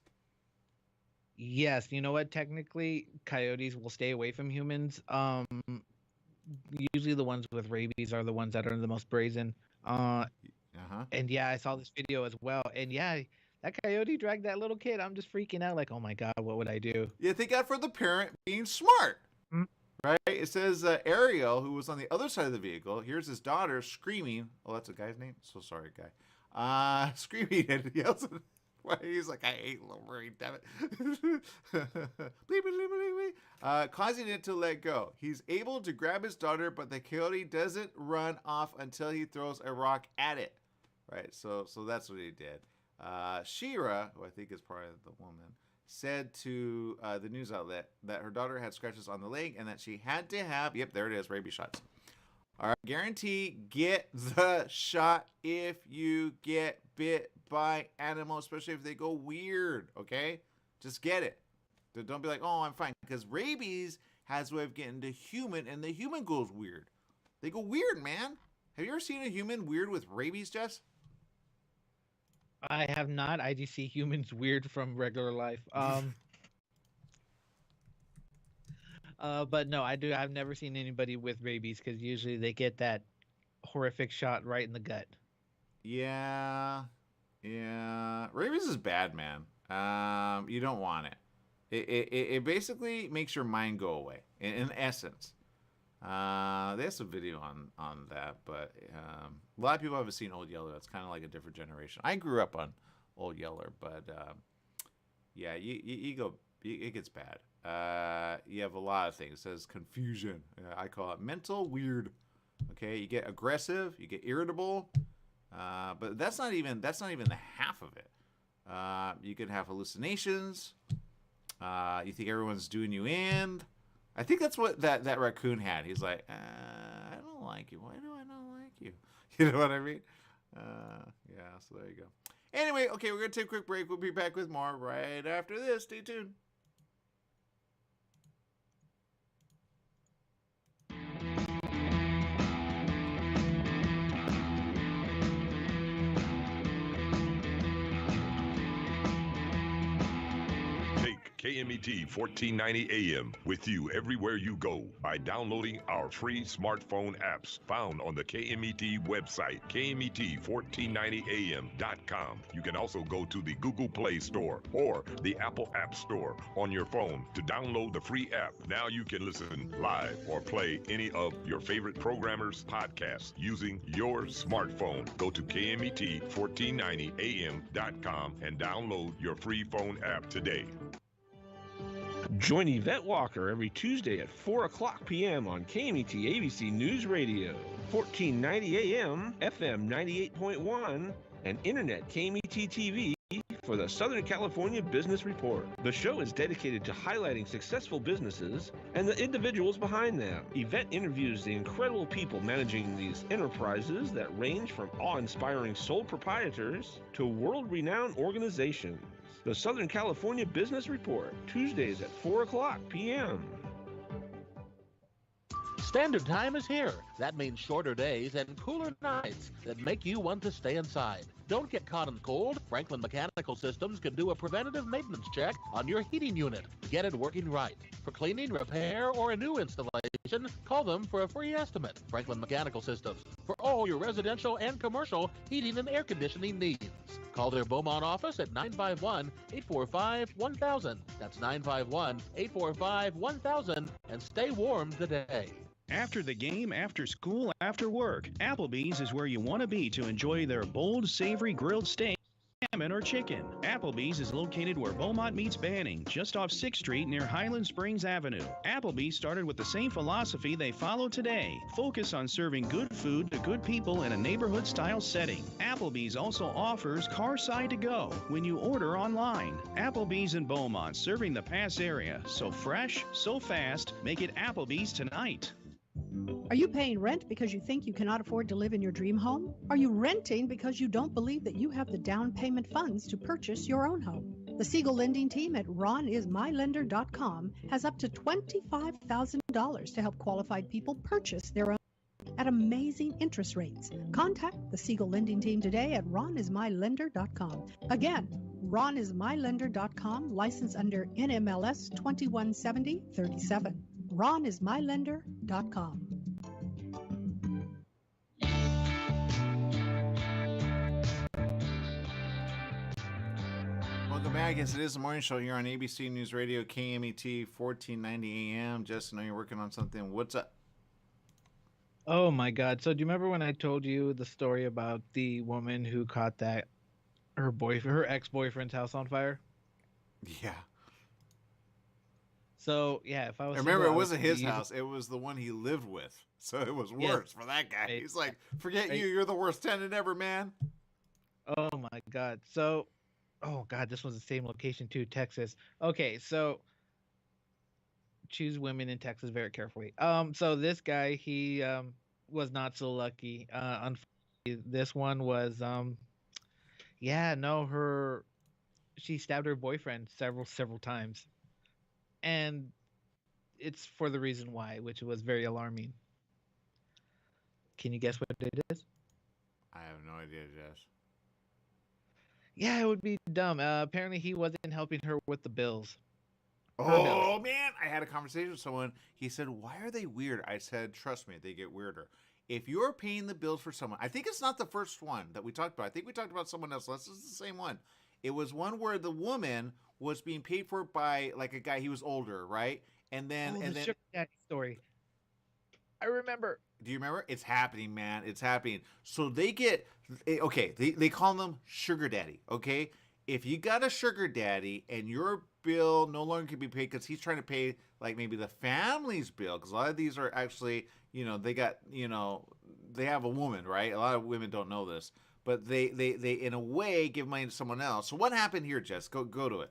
C: Yes, you know what? Technically, coyotes will stay away from humans. Usually the ones with rabies are the ones that are the most brazen.
B: Uh-huh.
C: And yeah, I saw this video as well. And yeah, that coyote dragged that little kid. I'm just freaking out like, oh my God, what would I do?
B: Yeah, thank God for the parent being smart.
C: Mm.
B: Right? It says Ariel, who was on the other side of the vehicle, hears his daughter screaming. Oh, that's a guy's name? So sorry, guy. Screaming and yells. He's like, I hate little Marine, damn it. Bleep, bleep, bleep, bleep. Causing it to let go. He's able to grab his daughter, but the coyote doesn't run off until he throws a rock at it. Right? So that's what he did. Shira, who I think is probably the woman, said to the news outlet that her daughter had scratches on the leg and that she had to have, yep, there it is, rabies shots. All right, guarantee get the shot if you get bit by animals, especially if they go weird, okay? Just get it. Don't be like, oh, I'm fine. Because rabies has a way of getting to human, and the human goes weird. They go weird, man. Have you ever seen a human weird with rabies, Jess?
C: I have not. I just see humans weird from regular life. But no, I've never seen anybody with rabies because usually they get that horrific shot right in the gut.
B: Yeah. Rabies is bad, man. You don't want it. It basically makes your mind go away. In essence, there's a video on that, but a lot of people haven't seen Old Yeller. It's kind of like a different generation. I grew up on Old Yeller, but yeah, you go. It gets bad. You have a lot of things. It says confusion. I call it mental weird. Okay, you get aggressive, you get irritable, but that's not even the half of it. You can have hallucinations. You think everyone's doing you in. I think that's what that raccoon had. He's like, I don't like you. Why do I not like you? You know what I mean? Yeah. So there you go. Anyway, okay, we're gonna take a quick break. We'll be back with more right after this. Stay tuned.
N: KMET 1490 AM with you everywhere you go by downloading our free smartphone apps found on the KMET website, KMET1490am.com. You can also go to the Google Play Store or the Apple App Store on your phone to download the free app. Now you can listen live or play any of your favorite programmers' podcasts using your smartphone. Go to KMET1490am.com and download your free phone app today.
J: Join Yvette Walker every Tuesday at 4 o'clock p.m. on KMET ABC News Radio, 1490 AM, FM 98.1, and Internet KMET TV for the Southern California Business Report. The show is dedicated to highlighting successful businesses and the individuals behind them. Yvette interviews the incredible people managing these enterprises that range from awe-inspiring sole proprietors to world-renowned organizations. The Southern California Business Report, Tuesdays at 4 o'clock p.m.
E: Standard time is here. That means shorter days and cooler nights that make you want to stay inside. Don't get caught in the cold. Franklin Mechanical Systems can do a preventative maintenance check on your heating unit. Get it working right. For cleaning, repair, or a new installation, call them for a free estimate. Franklin Mechanical Systems, for all your residential and commercial heating and air conditioning needs. Call their Beaumont office at 951-845-1000. That's 951-845-1000, and stay warm today.
I: After the game, after school, after work, Applebee's is where you want to be to enjoy their bold, savory grilled steak, salmon, or chicken. Applebee's is located where Beaumont meets Banning, just off 6th Street near Highland Springs Avenue. Applebee's started with the same philosophy they follow today. Focus on serving good food to good people in a neighborhood-style setting. Applebee's also offers Carside to Go when you order online. Applebee's in Beaumont, serving the Pass area. So fresh, so fast, make it Applebee's tonight.
O: Are you paying rent because you think you cannot afford to live in your dream home? Are you renting because you don't believe that you have the down payment funds to purchase your own home? The Siegel Lending Team at ronismylender.com has up to $25,000 to help qualified people purchase their own at amazing interest rates. Contact the Siegel Lending Team today at ronismylender.com. Again, ronismylender.com, license under NMLS 217037. ronismylender.com.
B: welcome back. Yes, it is the morning show here on ABC News Radio, KMET, 1490 AM. Justin, I know you're working on something. What's up?
C: Oh my God! So do you remember when I told you the story about the woman who caught that her ex-boyfriend's house on fire?
B: Yeah.
C: So yeah, if I was
B: Remember,
C: single,
B: it
C: I would
B: wasn't his
C: be-
B: house. It was the one he lived with. So it was
C: Yes.
B: worse for that guy.
C: Right.
B: He's like, forget
C: Right.
B: you. You're the worst tenant ever, man.
C: Oh my God! So, oh God, this was the same location too, Texas. Okay, so choose women in Texas very carefully. So this guy, he was not so lucky. Unfortunately, this one was yeah, no, she stabbed her boyfriend several times, and it's for the reason why, which was very alarming. Can you guess what it is?
B: I have no idea, Jess.
C: Yeah, it would be dumb. Apparently, he wasn't helping her with the bills. Her
B: Oh,
C: bills.
B: man. I had a conversation with someone. He said, why are they weird? I said, trust me, they get weirder. If you're paying the bills for someone, I think it's not the first one that we talked about. I think we talked about someone else. This is the same one. It was one where the woman was being paid for by like a guy. He was older, right? And then,
C: The sugar daddy story. I remember.
B: Do you remember? It's happening, man. It's happening. So they get, okay, they call them sugar daddy, okay? If you got a sugar daddy and your bill no longer can be paid because he's trying to pay like maybe the family's bill, because a lot of these are actually, they got, they have a woman, right? A lot of women don't know this, but they in a way give money to someone else. So what happened here, Jess? Go to it.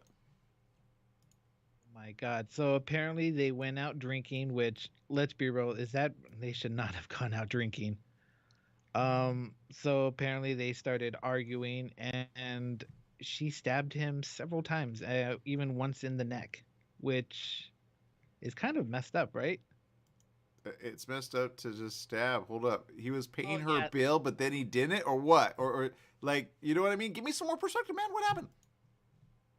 C: My God. So apparently they went out drinking, which, let's be real, they should not have gone out drinking. So apparently they started arguing, and she stabbed him several times, even once in the neck, which is kind of messed up, right?
B: It's messed up to just stab. Hold up. He was paying her bill, but then he didn't, or what? Or like, you know what I mean? Give me some more perspective, man. What happened?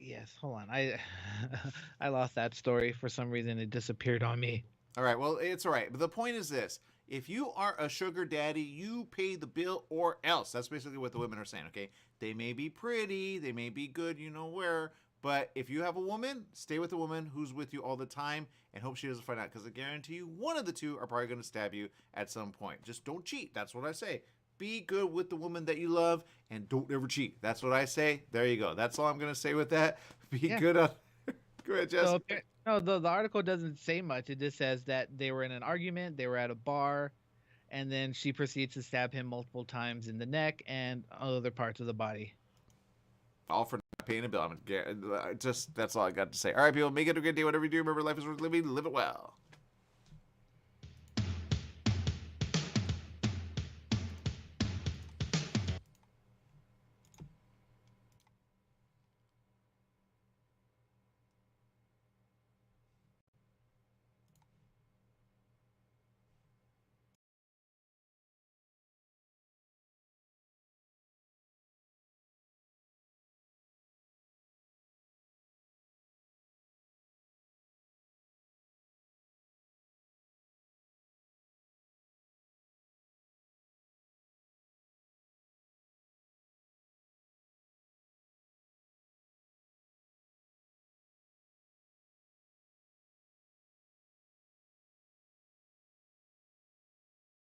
C: Yes, hold on. I lost that story for some reason. It disappeared on me.
B: All right, well, it's all right. But the point is this. If you are a sugar daddy, you pay the bill or else. That's basically what the women are saying, okay? They may be pretty, they may be good, where, but if you have a woman, stay with a woman who's with you all the time and hope she doesn't find out, because I guarantee you one of the two are probably going to stab you at some point. Just don't cheat. That's what I say. Be good with the woman that you love and don't ever cheat. That's what I say. There you go. That's all I'm going to say with that. Be good on... Go ahead, Jess.
C: So, no, the article doesn't say much. It just says that they were in an argument, they were at a bar, and then she proceeds to stab him multiple times in the neck and other parts of the body.
B: All for not paying a bill. That's all I got to say. All right, people, make it a good day. Whatever you do, remember life is worth living. Live it well.